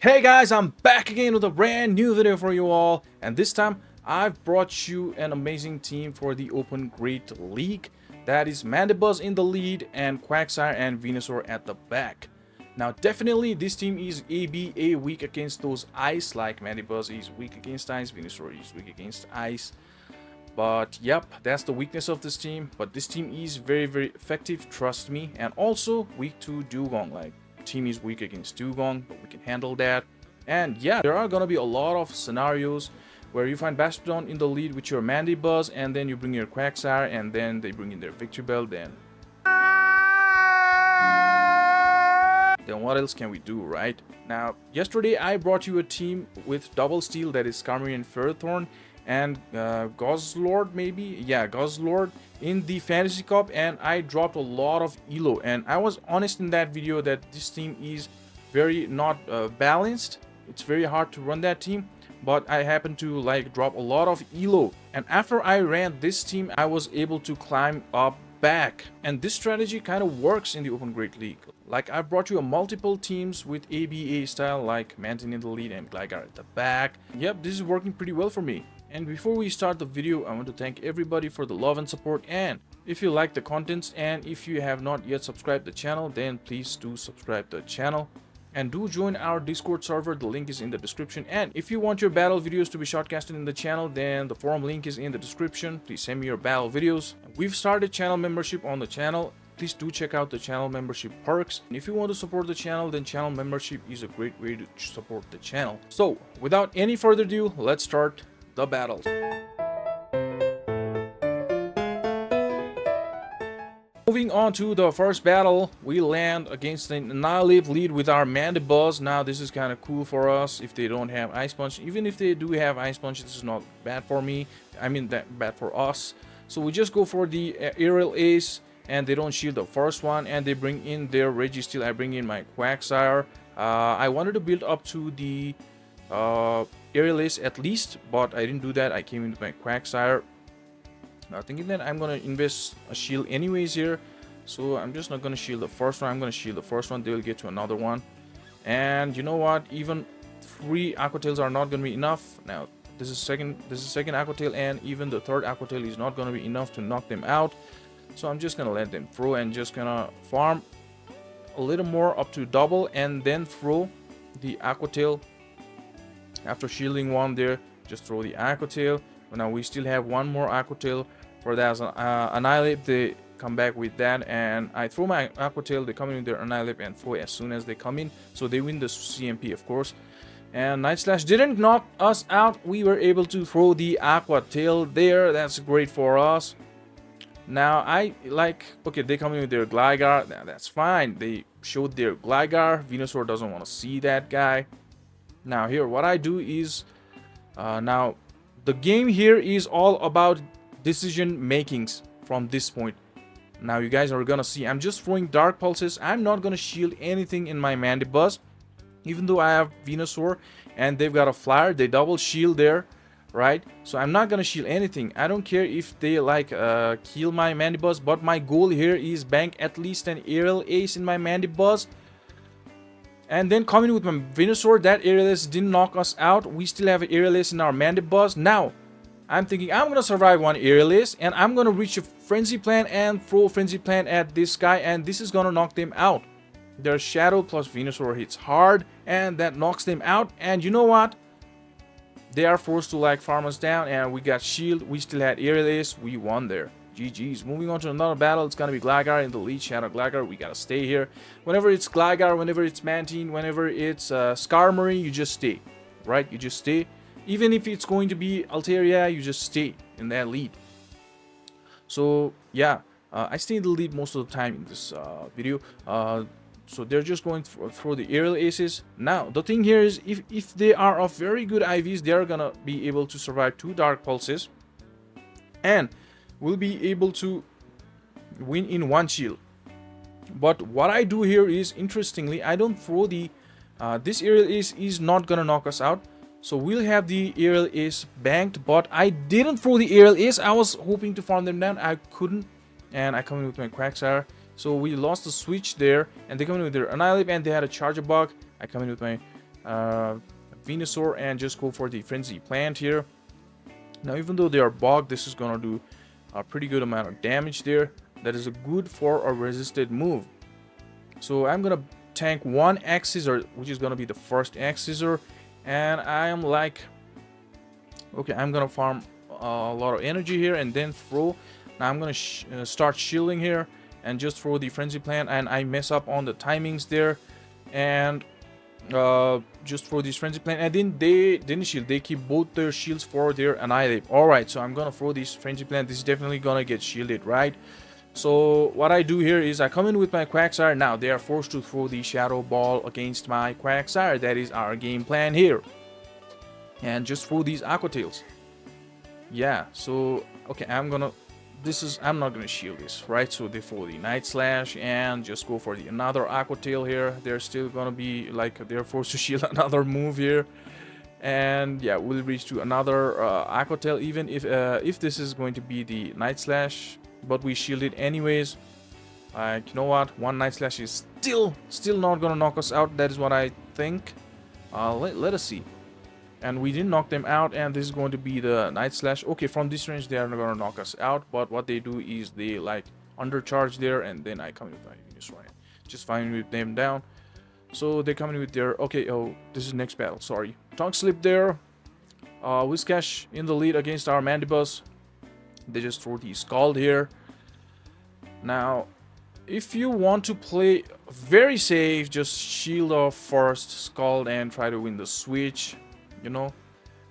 Hey guys, I'm back again with a brand new video for you all, and this time I've brought you an amazing team for the Open Great League. That is MANDIBUZZ in the lead and Quagsire and VENUSAUR at the back. Now definitely this team is ABA weak against those ice, like MANDIBUZZ is weak against ice, VENUSAUR is weak against ice. But yep, that's the weakness of this team. But this team is very effective, trust me, and also weak to Dugong. Like, team is weak against Dugong, but we can handle that. And yeah, there are gonna be a lot of scenarios where you find Bastiodon in the lead with your MANDIBUZZ, and then you bring your Quagsire, and then they bring in their Victory Bell. Then what else can we do, right? Now, yesterday I brought you a team with double steal, that is Skarmory and Ferrothorn, and Guzzlord, maybe? Yeah, Guzzlord in the Fantasy Cup, and I dropped a lot of elo, and I was honest in that video that this team is very not balanced. It's very hard to run that team, but I happened to like drop a lot of elo, and after I ran this team I was able to climb up back, and this strategy kind of works in the Open Great League. Like, I brought you a multiple teams with ABA style, like Mantine in the lead and Gligar at the back. Yep, this is working pretty well for me. And before we start the video, I want to thank everybody for the love and support, and if you like the contents and if you have not yet subscribed the channel, then please do subscribe the channel. And do join our Discord server, the link is in the description. And if you want your battle videos to be shortcasted in the channel, then the forum link is in the description. Please send me your battle videos. We've started channel membership on the channel. Please do check out the channel membership perks. And if you want to support the channel, then channel membership is a great way to support the channel. So without any further ado, let's start the battles. Moving on to the first battle, we land against an Annihilape lead with our MANDIBUZZ. Now this is kind of cool for us if they don't have Ice Punch. Even if they do have Ice Punch, this is not bad for me. I mean, that bad for us. So we just go for the Aerial Ace, and they don't shield the first one, and they bring in their Registeel. I bring in my Quagsire. I wanted to build up to the Aerial Ace at least, but I didn't do that. I came in with my Quagsire. Now thinking that I'm gonna invest a shield anyways here, so I'm just not gonna shield the first one. I'm gonna shield the first one. They'll get to another one, and you know what? Even 3 Aqua Tails are not gonna be enough. Now this is second Aqua Tail, and even the third Aqua Tail is not gonna be enough to knock them out. So I'm just gonna let them throw and just gonna farm a little more up to double, and then throw the Aqua Tail. After shielding one there, just throw the Aqua Tail. Now we still have one more Aqua Tail for that Annihilape. They come back with that, and I throw my Aqua Tail. They come in with their Annihilape and throw as soon as they come in, so they win the CMP, of course. And Night Slash didn't knock us out. We were able to throw the Aqua Tail there. That's great for us. Now I like, okay, they come in with their Gligar. Now that's fine. They showed their Gligar. VENUSAUR doesn't want to see that guy. Now here, what I do is now the game here is all about decision makings from this point. Now you guys are gonna see I'm just throwing Dark Pulses. I'm not gonna shield anything in my MANDIBUZZ, even though I have VENUSAUR and they've got a flyer. They double shield there, right? So I'm not gonna shield anything. I don't care if they like kill my MANDIBUZZ, but my goal here is bank at least an Aerial Ace in my MANDIBUZZ. And then coming with my VENUSAUR, that Aerial Ace didn't knock us out. We still have an Aerial Ace in our MANDIBUZZ. Now, I'm thinking I'm going to survive one Aerial Ace, and I'm going to reach a Frenzy Plant and throw Frenzy Plant at this guy, and this is going to knock them out. Their Shadow plus VENUSAUR hits hard, and that knocks them out. And you know what? They are forced to like farm us down, and we got shield. We still had Aerial Ace. We won there. GG's. Moving on to another battle. It's gonna be Gligar in the lead. Shadow Gligar. We gotta stay here. Whenever it's Gligar, whenever it's Mantine, whenever it's Skarmory, you just stay, right? You just stay. Even if it's going to be Altaria, you just stay in that lead. So yeah, I stay in the lead most of the time in this video. So they're just going through the Aerial Aces. Now the thing here is, if they are of very good IVs, they are gonna be able to survive 2 Dark Pulses, and will be able to win in 1 shield. But what I do here is, interestingly, I don't throw the this Aerial Ace is not gonna knock us out, so we'll have the Aerial Ace banked. But I didn't throw the Aerial Ace. I was hoping to farm them down. I couldn't, and I come in with my Quagsire. So we lost the switch there, and they come in with their Annihilape, and they had a Charger Bug. I come in with my uh, Venusaur and just go for the Frenzy Plant here. Now, even though they are bugged, this is gonna do a pretty good amount of damage there. That is a good for a resisted move. So I'm gonna tank one X-Scissor, which is gonna be the first X-Scissor, and I am like, okay, I'm gonna farm a lot of energy here and then throw. Now I'm gonna start shielding here and just throw the Frenzy Plant, and I mess up on the timings there, and just throw this Frenzy Plant, and then they didn't shield. They keep both their shields for their Annihilate. Alright, so I'm gonna throw this Frenzy Plant. This is definitely gonna get shielded, right? So what I do here is I come in with my Quagsire. Now they are forced to throw the Shadow Ball against my Quagsire. That is our game plan here. And just throw these Aqua Tails. Yeah, so okay, I'm not gonna shield this, right? So they throw the Night Slash and just go for the another Aqua Tail here. They're still gonna be like, they're forced to shield another move here. And yeah, we'll reach to another Aqua Tail, even if this is going to be the Night Slash, but we shield it anyways. Like, you know what, one Night Slash is still not gonna knock us out. That is what I think. Let us see. And we didn't knock them out, and this is going to be the Night Slash. Okay, from this range they are not gonna knock us out, but what they do is they like undercharge there, and then I come in with my Venusaur, right? Just fine with them down. So they come in with their, okay, oh, this is next battle, sorry. Tongue Slip there. Whiscash in the lead against our Mandibuzz. They just throw the Scald here. Now, if you want to play very safe, just shield off first, Scald, and try to win the switch. You know,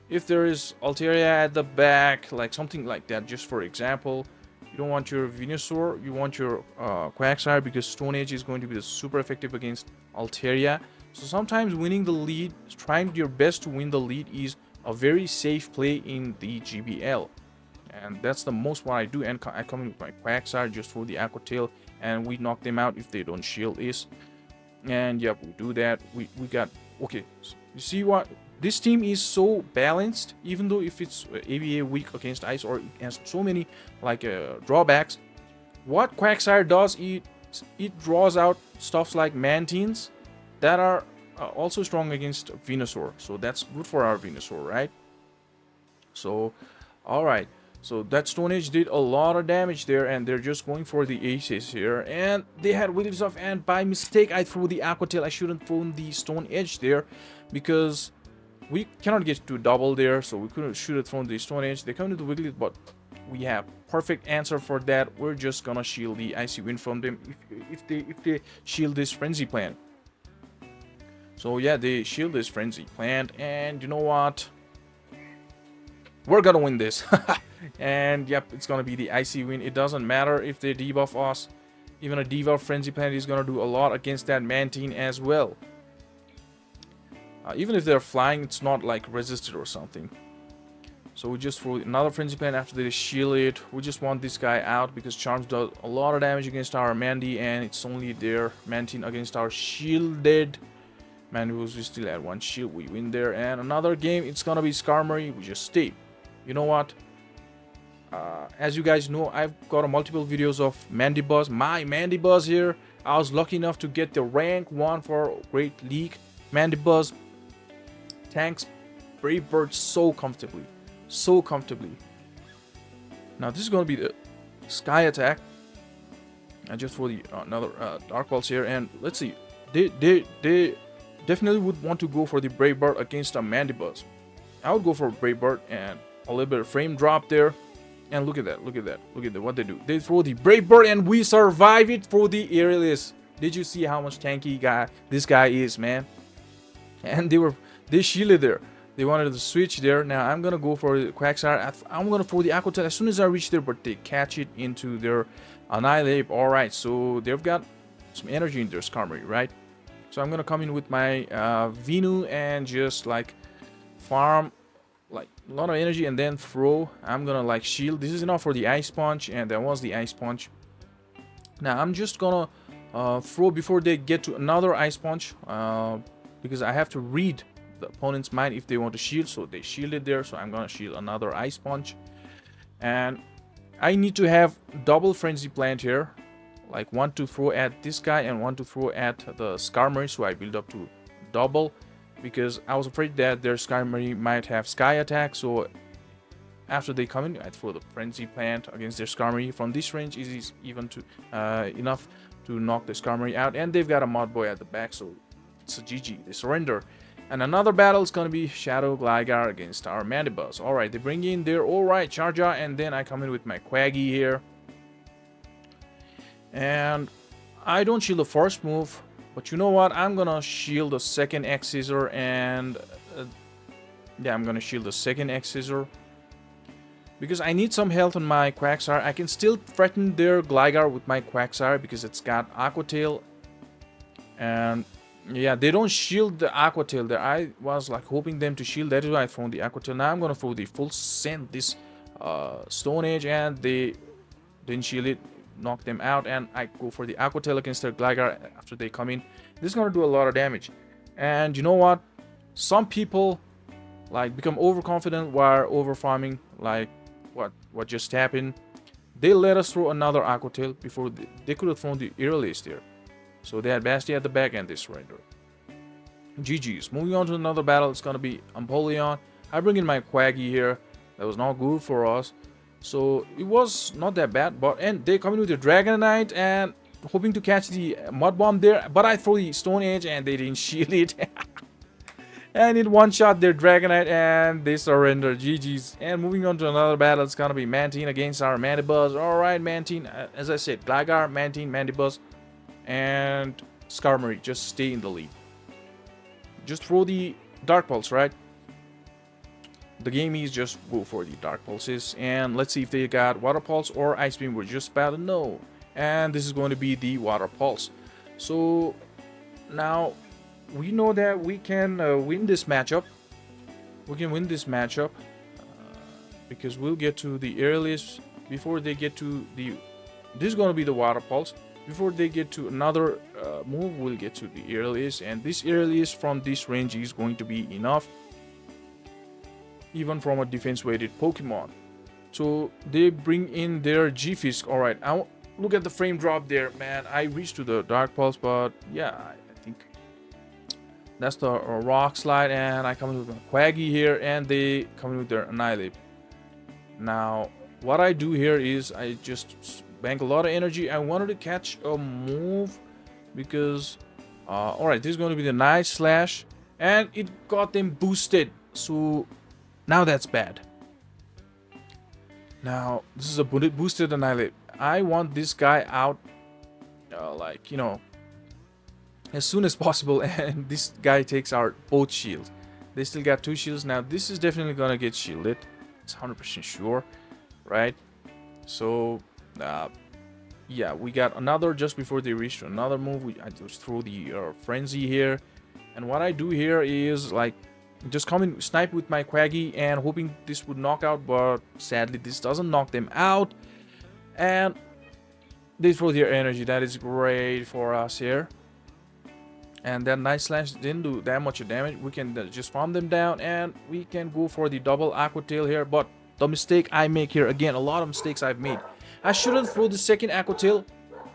if there is Altaria at the back, like something like that, just for example, you don't want your Venusaur, you want your Quagsire, because Stone Edge is going to be super effective against Altaria. So sometimes winning the lead, trying your best to win the lead, is a very safe play in the GBL. And that's the most what I do, and I come in with my Quagsire, just for the Aqua Tail, and we knock them out if they don't shield this. And yeah, we do that. We got, okay, so you see what? This team is so balanced, even though if it's ABA weak against ice or it has so many like drawbacks. What Quagsire does, it draws out stuffs like Mantines that are also strong against Venusaur. So that's good for our Venusaur, right? So, alright. So that Stone Edge did a lot of damage there, and they're just going for the aces here. And they had Wheels off, and by mistake I threw the Aqua Tail. I shouldn't thrown the Stone Edge there, because we cannot get to double there, so we should have thrown the Stone Edge. They come to the Wiggly, but we have perfect answer for that. We're just gonna shield the Icy Wind from them if they shield this Frenzy Plant. So yeah, they shield this Frenzy Plant, and you know what? We're gonna win this. And yep, it's gonna be the Icy Wind. It doesn't matter if they debuff us. Even a debuff Frenzy Plant is gonna do a lot against that Mantine as well. Even if they're flying, it's not like resisted or something. So we just throw another Frenzy Plant after they shield it. We just want this guy out because Charms does a lot of damage against our Mandy, and it's only their Mantine against our shielded Mandibuzz. We still had one shield. We win there. And another game, it's gonna be Skarmory. We just stay. You know what? As you guys know, I've got multiple videos of Mandibuzz. My Mandibuzz here. I was lucky enough to get the rank 1 for Great League. Mandibuzz tanks Brave Bird so comfortably. So comfortably. Now this is going to be the Sky Attack. And just for the another Dark Pulse here. And let's see. They definitely would want to go for the Brave Bird against a Mandibuzz. I would go for Brave Bird and a little bit of frame drop there. And look at that, look at that, look at that, what they do. They throw the Brave Bird and we survive it for the Aerialist. Did you see how much tanky guy this guy is, man? And they shielded there. They wanted to switch there. Now I'm gonna go for the Quagsire. I'm gonna throw the Aqua Tail as soon as I reach there, but they catch it into their Annihilate. Alright, so they've got some energy in their Skarmory, right? So I'm gonna come in with my Venu and just like farm like a lot of energy and then throw. I'm gonna like shield. This is enough for the Ice Punch, and that was the Ice Punch. Now I'm just gonna throw before they get to another Ice Punch, because I have to read the opponent's mind if they want to shield. So they shielded there, so I'm gonna shield another Ice Punch. And I need to have double Frenzy Plant here, like one to throw at this guy and one to throw at the Skarmory, so I build up to double. because I was afraid that their Skarmory might have Sky Attack. So after they come in, I throw the Frenzy Plant against their Skarmory. From this range is even to enough to knock the Skarmory out, and they've got a Mud Boy at the back, so it's a GG. They surrender. And another battle is going to be Shadow Gligar against our Mandibuzz. Alright, they bring in their alright Charja, and then I come in with my Quaggy here. And I don't shield the first move, but you know what? I'm going to shield the second X-Scissor, and yeah, I'm going to shield the second X-Scissor. Because I need some health on my Quagsire. I can still threaten their Gligar with my Quagsire because it's got Aqua Tail. And yeah, they don't shield the Aqua Tail there. I was like hoping them to shield. That is why I thrown the Aqua Tail. Now I'm gonna throw the full send this Stone Age, and they didn't shield it, knock them out, and I go for the Aqua Tail against their Gligar after they come in. This is gonna do a lot of damage. And you know what? Some people like become overconfident while over farming, like what just happened. They let us throw another Aqua Tail before they could have thrown the Earlies there. So they had Basti at the back and they surrender. GG's. Moving on to another battle, it's gonna be Empoleon. I bring in my Quaggy here. That was not good for us. So it was not that bad, and they come in with the Dragonite and hoping to catch the Mud Bomb there, but I throw the Stone Age and they didn't shield it. And in one shot their Dragonite and they surrender. GG's. And moving on to another battle, it's gonna be Mantine against our Mandibuzz. Alright, Mantine, as I said, Gligar, Mantine, Mandibuzz, and Skarmory just stay in the lead. Just throw the Dark Pulse, right? The game is just go for the Dark Pulses, and let's see if they got Water Pulse or Ice Beam. We're just about to know. And this is going to be the Water Pulse. So now we know that we can win this matchup. We can win this matchup because we'll get to the earliest before they get to the. This is going to be the Water Pulse. Before they get to another move, we'll get to the earliest, and this earliest from this range is going to be enough, even from a defense-weighted Pokemon. So they bring in their G-Fisk. Alright, look at the frame drop there, man. I reached to the Dark Pulse, but yeah, I think that's the Rock Slide, and I come in with a Quaggy here, and they come in with their Annihilate. Now, what I do here is I just bank a lot of energy. I wanted to catch a move because alright, this is going to be the Night Slash, and it got them boosted, so now that's bad. Now this is a boosted Annihilate. I want this guy out like, you know, as soon as possible, and this guy takes out both shields. They still got 2 shields. Now this is definitely gonna get shielded, it's 100% sure, right? So yeah, we got another just before they reach to another move. I just throw the Frenzy here, and what I do here is like just come in, snipe with my Quaggy, and hoping this would knock out, but sadly this doesn't knock them out, and they throw their energy. That is great for us here, and that Night Slash didn't do that much damage. We can just farm them down, and we can go for the double Aqua Tail here. But the mistake I make here, again, a lot of mistakes I've made. I shouldn't throw the second Aqua Tail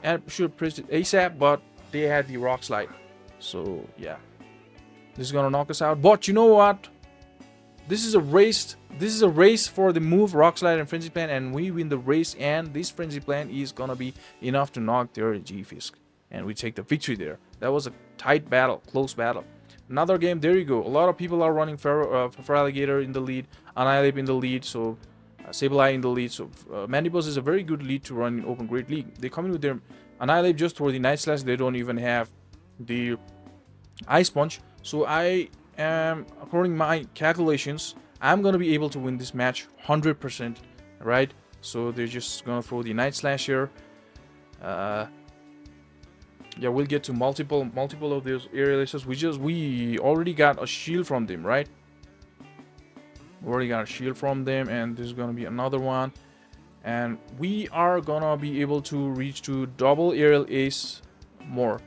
and should have pressed it ASAP, but they had the Rock Slide. So yeah, this is gonna knock us out. But you know what? This is a race. This is a race for the move Rock Slide and Frenzy Plant, and we win the race. And this Frenzy Plant is gonna be enough to knock their G-Fisk, and we take the victory there. That was a tight battle, close battle. Another game. There you go. A lot of people are running Feraligatr in the lead, Annihilate in the lead, so Sableye in the lead. So Mandibuzz is a very good lead to run in Open Great League. They come in with their Annihilate just for the Night Slash. They don't even have the Ice Punch. So I am, according to my calculations, I'm gonna be able to win this match 100%, right? So they're just gonna throw the Night Slash here. Yeah, we'll get to multiple of those aerial. We already got a shield from them, right? We already got a shield from them, and this is gonna be another one, and we are gonna be able to reach to double aerial ace more,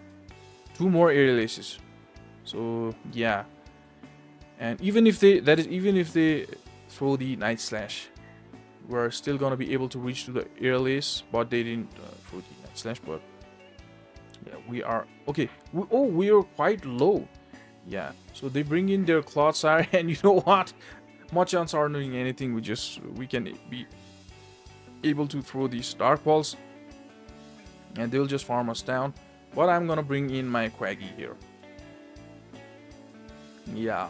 2 more aerial aces. So yeah, and even if they throw the Night Slash, we're still gonna be able to reach to the aerial ace, but they didn't throw the Night Slash. But yeah, we are okay. We are quite low. Yeah, so they bring in their Clodsire, and you know what? Machamps aren't doing anything. We can be able to throw these Dark Balls, and they'll just farm us down. But I'm gonna bring in my Quaggy here. Yeah.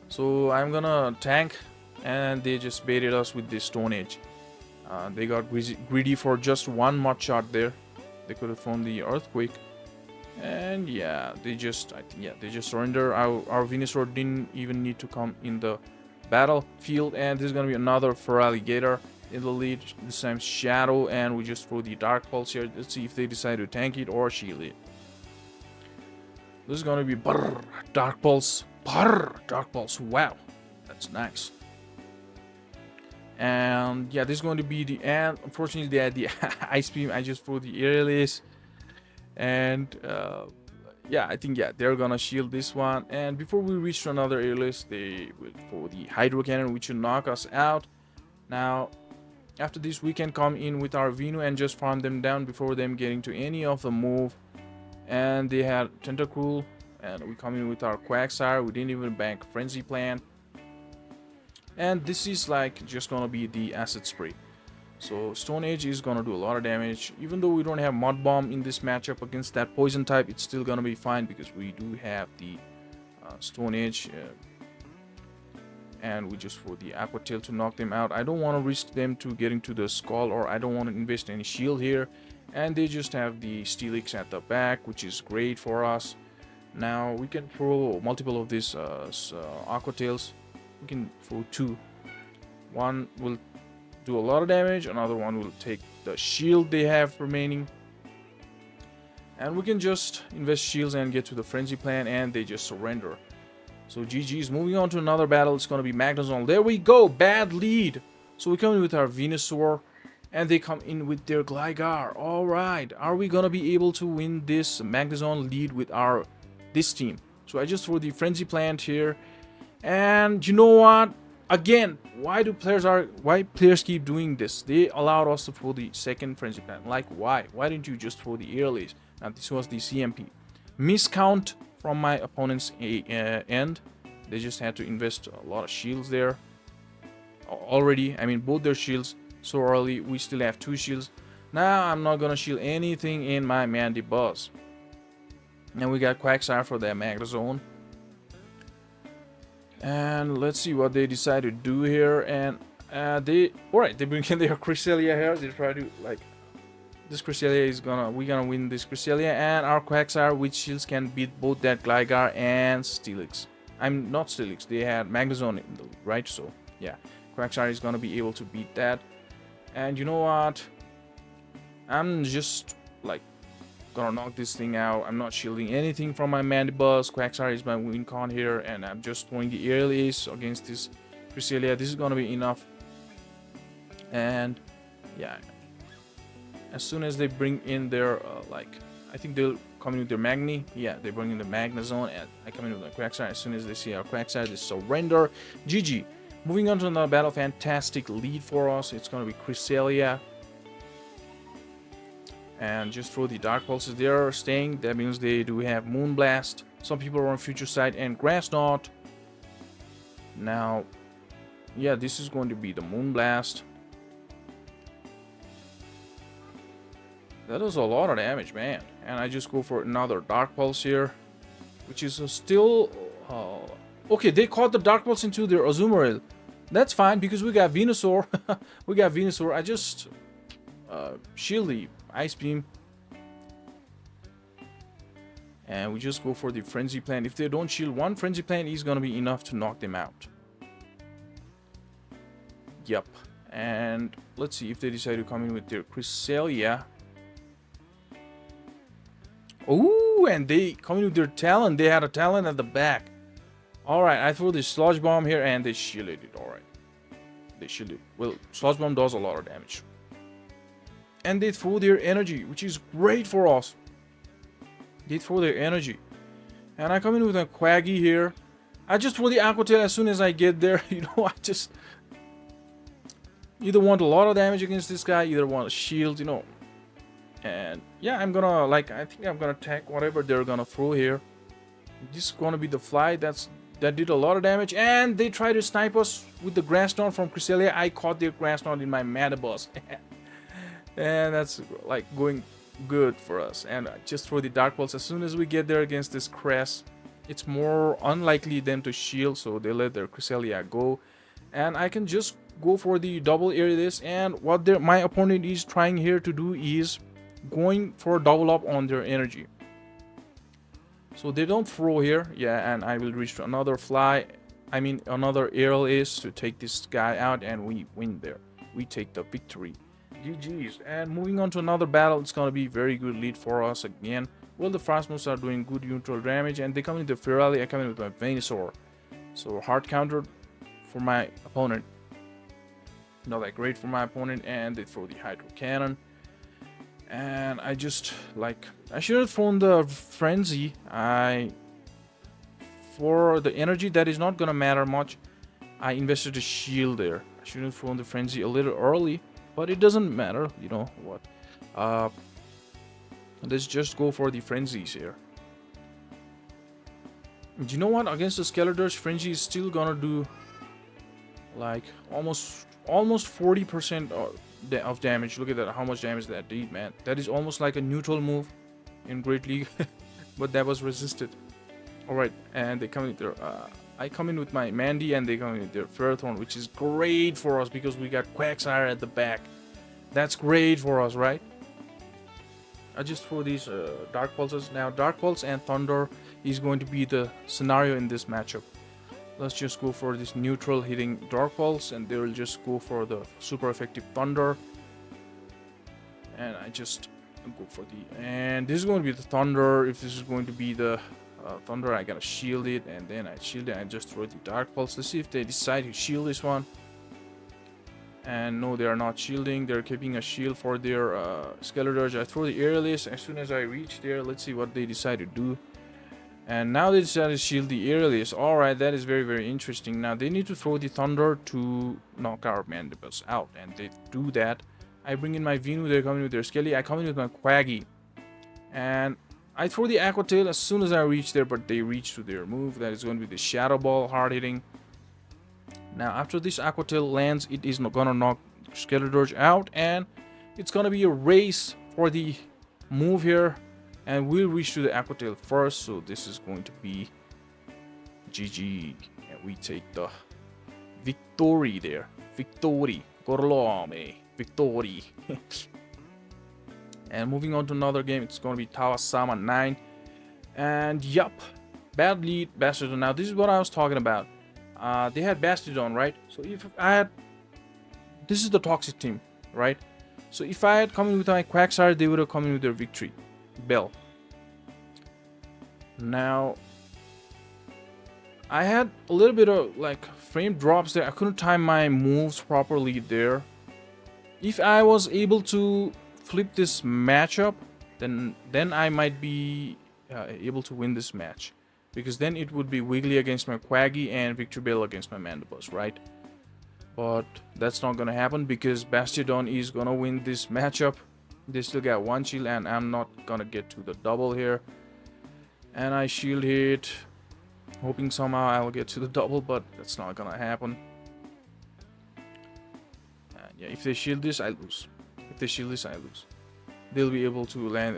So I'm gonna tank, and they just baited us with this Stone Age. They got greedy for just one mud shot there. They could have thrown the Earthquake. And yeah, they just surrender. Our Venusaur didn't even need to come in the battlefield, and there's gonna be another Feraligatr in the lead. This time Shadow, and we just throw the Dark Pulse here. Let's see if they decide to tank it or shield it. This is gonna be brrr, Dark Pulse, brrr, Dark Pulse. Wow, that's nice. And yeah, this is going to be the end. Unfortunately, they had the Ice Beam. I just threw the Aerialist. And yeah, I think they're gonna shield this one. And before we reach to another Aerialist, they will for the Hydro Cannon, which will knock us out. Now, after this, we can come in with our Venu and just farm them down before them getting to any of the move. And they had Tentacruel, and we come in with our Quagsire. We didn't even bank Frenzy Plant. And this is like just gonna be the Acid Spray. So Stone Age is gonna do a lot of damage. Even though we don't have Mud Bomb in this matchup against that poison type, it's still gonna be fine because we do have the Stone Age. And we just for the Aqua Tail to knock them out. I don't want to risk them to getting to the Skull, or I don't want to invest any shield here. And they just have the Steelix at the back, which is great for us. Now we can throw multiple of these Aqua Tails. We can throw two. One will do a lot of damage, another one will take the shield they have remaining. And we can just invest shields and get to the Frenzy Plan, and they just surrender. So GG's. Moving on to another battle. It's going to be Magnezone. There we go. Bad lead. So we come in with our Venusaur, and they come in with their Gligar. Alright. Are we going to be able to win this Magnezone lead with this team? So I just throw the Frenzy Plant here. And you know what? Again, why players keep doing this? They allowed us to throw the second Frenzy Plant. Like, why? Why didn't you just throw the Aerialist? Now, this was the CMP. Miscount from my opponent's end. They just had to invest a lot of shields there. Already, I mean, both their shields so early. We still have 2 shields. Now, I'm not gonna shield anything in my Mandibuzz. And we got Quagsire for their Magnezone. And let's see what they decide to do here. And they bring in their Cresselia here. They try to like this Cresselia is we're gonna win this Cresselia, and our Quagsire with shields can beat both that Gligar and Steelix. I'm not Steelix. They had Magnezone in the lead, right? So yeah, Quagsire is gonna be able to beat that. And you know what? I'm just like gonna knock this thing out. I'm not shielding anything from my Mandibuzz. Quagsire is my win con here, and I'm just throwing the Aerialist against this Cresselia. This is gonna be enough. And yeah, as soon as they bring in their I think they'll come in with their Magni. Yeah, they bring in the Magnezone, and I come in with the Quagsire. As soon as they see our Quagsire, they surrender. GG. Moving on to another battle. Fantastic lead for us. It's gonna be Cresselia. And just throw the Dark Pulses. They are staying. That means they do have Moonblast. Some people are on Future Sight and Grass Knot. Now, yeah, this is going to be the Moonblast. That does a lot of damage, man. And I just go for another Dark Pulse here, which is still... okay, they caught the Dark Pulse into their Azumarill. That's fine, because we got Venusaur. We got Venusaur. I just shield the Ice Beam. And we just go for the Frenzy Plant. If they don't shield one Frenzy Plant, is going to be enough to knock them out. Yep. And let's see if they decide to come in with their Cresselia. Oh, and they come in with their Talon. They had a Talon at the back. Alright, I threw the Sludge Bomb here, and they shielded it. Alright. They shielded it. Well, Sludge Bomb does a lot of damage. And they throw their energy, which is great for us. They throw their energy. And I come in with a Quaggy here. I just throw the Aqua Tail as soon as I get there. You know, I just either want a lot of damage against this guy, either want a shield, you know. And yeah, I'm gonna I think I'm gonna attack whatever they're gonna throw here. This is gonna be the fly that did a lot of damage, and they try to snipe us with the grass knot from Cresselia. I caught their grass knot in my Mandibuzz. And that's like going good for us. And just throw the Dark Pulse. As soon as we get there against this Crest, it's more unlikely them to shield, so they let their Cresselia go. And I can just go for the double Aerialist, and what my opponent is trying here to do is going for a double up on their energy. So they don't throw here, yeah, and I will reach to another another Aerialist to take this guy out, and we win there. We take the victory. GG's. And moving on to another battle, it's gonna be very good lead for us again. Well, the fast moves are doing good neutral damage, and they come in the Ferali. I come in with my VENUSAUR. So hard counter for my opponent. Not that great for my opponent, and they throw the Hydro Cannon. And I just I should have thrown the Frenzy. For the energy that is not gonna matter much, I invested a shield there. I should have thrown the Frenzy a little early, but it doesn't matter, you know what. Let's just go for the Frenzies here. Do you know what? Against the Skeletor's, Frenzy is still gonna do like almost 40% of damage. Look at that, how much damage that did, man. That is almost like a neutral move in Great League, but that was resisted. Alright, and they come in there. I come in with my Mandy, and they come in with their Ferrothorn, which is great for us because we got Quagsire at the back. That's great for us, right? I just throw these Dark Pulses. Now, Dark Pulse and Thunder is going to be the scenario in this matchup. Let's just go for this neutral hitting Dark Pulse, and they will just go for the super effective Thunder. And I just go for and this is going to be the Thunder. If this is going to be the Thunder, I gotta shield it, and then I shield it and I just throw the Dark Pulse. Let's see if they decide to shield this one. And no, they are not shielding. They're keeping a shield for their Skeletor. I throw the Aerialist. As soon as I reach there, let's see what they decide to do. And now they decided to shield the Aerialist. Alright, that is very, very interesting. Now they need to throw the Thunder to knock our Mandibuzz out. And they do that. I bring in my Venu. They're coming with their Skelly. I come in with my Quaggy. And I throw the Aqua Tail as soon as I reach there, but they reach to their move. That is going to be the Shadow Ball, hard hitting. Now, after this Aqua Tail lands, it is not gonna knock Skeletor out, and it's gonna be a race for the move here, and we'll reach to the Aqua Tail first. So this is going to be GG, and we take the victory there. Victory, Gorlome, victory. And moving on to another game, it's going to be Tawasama 9. And yup, bad lead, Bastardon. Now, this is what I was talking about. They had Bastardon, right? So if I had... This is the toxic team, right? So if I had come in with my Quagsire, they would have come in with their Victory Bell. Now, I had a little bit of like frame drops there. I couldn't time my moves properly there. If I was able to flip this matchup, then I might be able to win this match, because then it would be Wiggly against my Quaggy and Victory Bell against my Mandibuzz, right? But that's not gonna happen because Bastardon is gonna win this matchup. They still got one shield, and I'm not gonna get to the double here. And I shield hit, hoping somehow I'll get to the double, but that's not gonna happen. And yeah, if they shield this, I lose. If they shield this, I lose. They'll be able to land.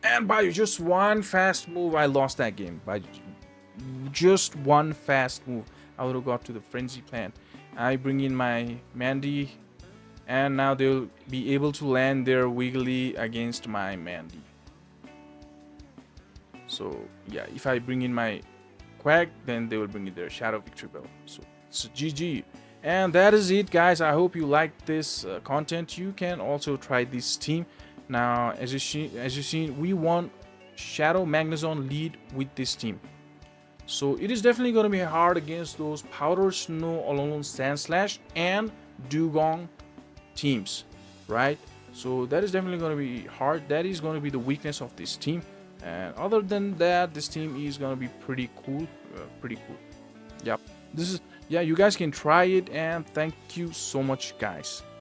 And by just one fast move, I lost that game. By just one fast move, I would have got to the Frenzy Plant. I bring in my Mandy, and now they'll be able to land their Wiggly against my Mandy. So yeah, if I bring in my Quag, then they will bring in their Shadow Victory Bell. So it's a GG. And that is it, guys. I hope you liked this content. You can also try this team. Now, as you see, we won Shadow Magnezone lead with this team. So it is definitely going to be hard against those Powder Snow, Alolan Sandslash, and Dugong teams, right? So that is definitely going to be hard. That is going to be the weakness of this team. And other than that, this team is going to be pretty cool. Yep. You guys can try it, and thank you so much, guys.